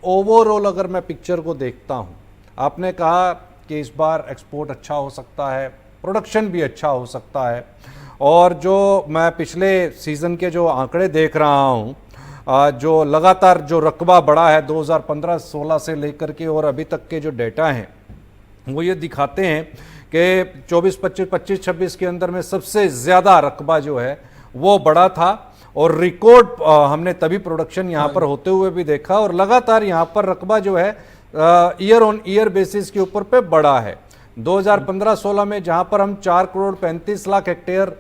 Overall अगर मैं picture को देखता हूं, आपने कहा कि इस बार एक्सपोर्ट अच्छा हो सकता है, प्रोडक्शन भी अच्छा हो सकता है, और जो मैं पिछले सीज़न के जो आंकड़े देख रहा हूं, जो लगातार जो रकबा बढ़ा है 2015-16 से लेकर के और अभी तक के जो डेटा हैं वो ये दिखाते हैं कि 24-25, 25-26 के अंदर में सबसे ज़्यादा रकबा जो है वो बढ़ा था, और रिकॉर्ड हमने तभी प्रोडक्शन यहाँ पर होते हुए भी देखा, और लगातार यहाँ पर रकबा जो है ईयर ऑन ईयर बेसिस के ऊपर पे बढ़ा है। 2015-16 में जहाँ पर हम 4 करोड़ 35 लाख हेक्टेयर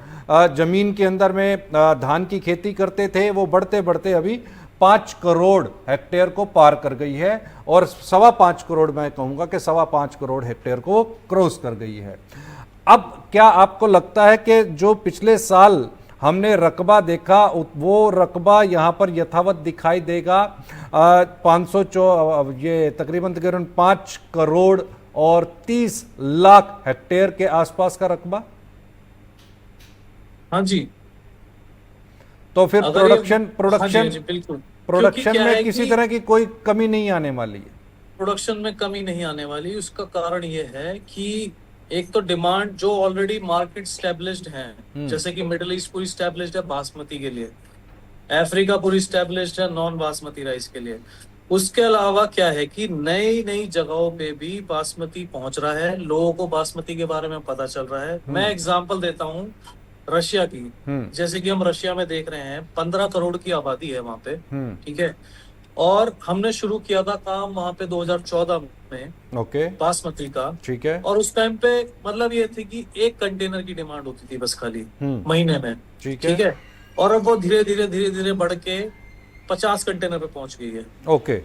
जमीन के अंदर में धान की खेती करते थे, वो बढ़ते बढ़ते अभी 5 करोड़ हेक्टेयर को पार कर गई है, और 5.25 करोड़, मैं कहूँगा कि 5.25 करोड़ हेक्टेयर को क्रॉस कर गई है। अब क्या आपको लगता है कि जो पिछले साल हमने रकबा देखा वो रकबा यहाँ पर यथावत दिखाई देगा? 500 ये तकरीबन 5 करोड़ और 30 लाख हेक्टेयर के आसपास का रकबा। हाँ जी। तो फिर अगर ये प्रोडक्शन हाँ जी, हाँ प्रोडक्शन जी, बिल्कुल। क्योंकि प्रोडक्शन क्या में है किसी कि तरह की कोई कमी नहीं आने वाली है। प्रोडक्शन में कमी नहीं आने वाली। उसका कारण ये है कि एक तो डिमांड जो ऑलरेडी मार्केट स्टेब्लिश्ड है, जैसे कि मिडिल ईस्ट पूरी स्टेब्लिश्ड है बासमती के लिए, अफ्रीका पूरी स्टेब्लिश्ड है नॉन बासमती राइस के लिए। उसके अलावा क्या है कि नई नई जगहों पे भी बासमती पहुंच रहा है, लोगों को बासमती के बारे में पता चल रहा है। मैं एग्जांपल देता हूँ रशिया की। जैसे कि हम रशिया में देख रहे हैं 15 करोड़ की आबादी है वहां पे, ठीक है। और हमने शुरू किया था काम वहां पे 2014 में ओके, बासमती का। ठीक है, और उस टाइम पे मतलब ये थी कि 1 कंटेनर की डिमांड होती थी बस खाली महीने में, ठीक है, ठीक है। और अब वो धीरे धीरे धीरे धीरे बढ़ के 50 कंटेनर पे पहुंच गई है, ओके,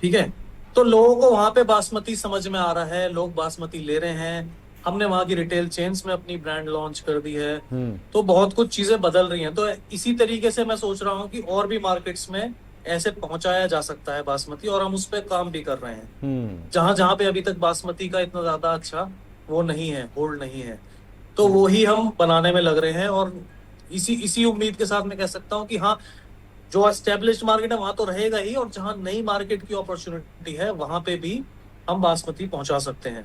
ठीक है। तो लोगों को वहां पे बासमती समझ में आ रहा है, लोग बासमती ले रहे हैं। हमने वहां की रिटेल चेन्स में अपनी ब्रांड लॉन्च कर दी है। तो बहुत कुछ चीजें बदल रही हैं। तो इसी तरीके से मैं सोच रहा हूँ कि और भी मार्केट्स में ऐसे पहुंचाया जा सकता है बासमती, और हम उस पर काम भी कर रहे हैं। जहां जहां पे अभी तक बासमती का इतना ज्यादा अच्छा वो नहीं है, होल्ड नहीं है, तो वो ही हम बनाने में लग रहे हैं। और इसी इसी उम्मीद के साथ मैं कह सकता हूँ कि हाँ, जो एस्टेब्लिश्ड मार्केट है वहां तो रहेगा ही, और जहां नई मार्केट की अपॉर्चुनिटी है वहां पे भी हम बासमती पहुंचा सकते हैं।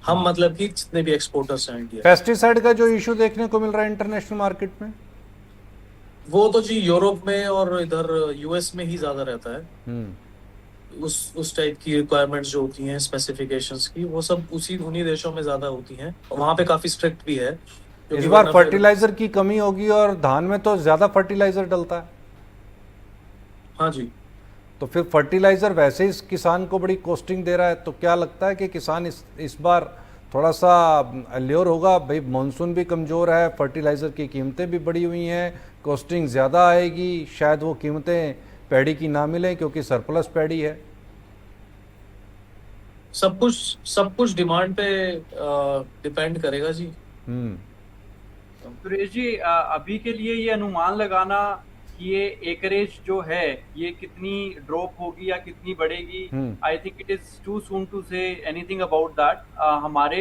हम मतलब कि जितने भी एक्सपोर्टर्स हैं इंडिया। पेस्टिसाइड का जो इशू देखने को मिल रहा है इंटरनेशनल मार्केट में, वो तो जी यूरोप में और इधर यूएस में ही ज्यादा रहता है। उस टाइप की रिक्वायरमेंट्स जो होती हैं स्पेसिफिकेशंस की, वो सब उन्हीं देशों में ज्यादा होती हैं, और वहां पे काफी स्ट्रिक्ट भी है, इस क्योंकि बार वरना फिर। फर्टिलाइजर की कमी होगी, और धान में तो ज्यादा फर्टिलाइजर डलता है, हाँ जी। तो फिर फर्टिलाइजर वैसे ही किसान को बड़ी कॉस्टिंग दे रहा है। तो क्या लगता है कि किसान इस बार थोड़ा सा अल्योर होगा? भाई मानसून भी कमज़ोर है, फर्टिलाइज़र की कीमतें भी बढ़ी हुई हैं, कॉस्टिंग ज़्यादा आएगी, शायद वो कीमतें पैडी की ना मिलें क्योंकि सरप्लस पैडी है। सब कुछ डिमांड पे डिपेंड करेगा जी। सुरेश जी, अभी के लिए ये अनुमान लगाना कि ये एकरेज जो है ये कितनी ड्रॉप होगी या कितनी बढ़ेगी, I think it is too soon to say anything about that. हमारे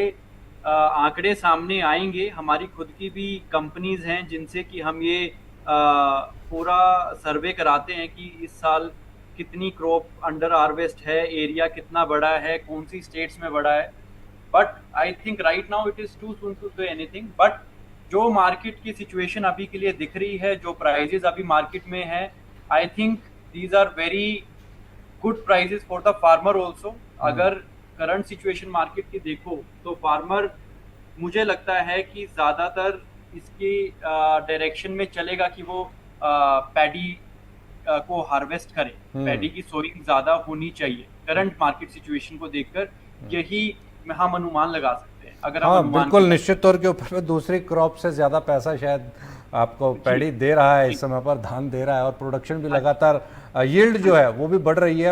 आंकड़े सामने आएंगे, हमारी खुद की भी कंपनीज हैं जिनसे कि हम ये पूरा सर्वे कराते हैं कि इस साल कितनी क्रॉप अंडर हार्वेस्ट है, एरिया कितना बड़ा है, कौन सी स्टेट्स में बड़ा है। But I think right now it is too soon to say anything. But जो मार्केट की सिचुएशन अभी के लिए दिख रही है, जो प्राइजेस अभी मार्केट में है, I think these are very good prices for the farmer also. अगर करंट सिचुएशन मार्केट की देखो तो फार्मर, मुझे लगता है कि ज्यादातर इसकी डायरेक्शन में चलेगा कि वो पैडी को हार्वेस्ट करे, पैडी की सोइंग ज्यादा होनी चाहिए करंट मार्केट सिचुएशन को देखकर। यही हम अनुमान लगा सकते हैं। अगर हाँ, हम बिल्कुल निश्चित तौर के ऊपर दूसरी क्रॉप से ज़्यादा पैसा शायद आपको पैडी दे रहा है, इस समय पर धान दे रहा है, और प्रोडक्शन भी लगातार, यील्ड जो है वो भी बढ़ रही है।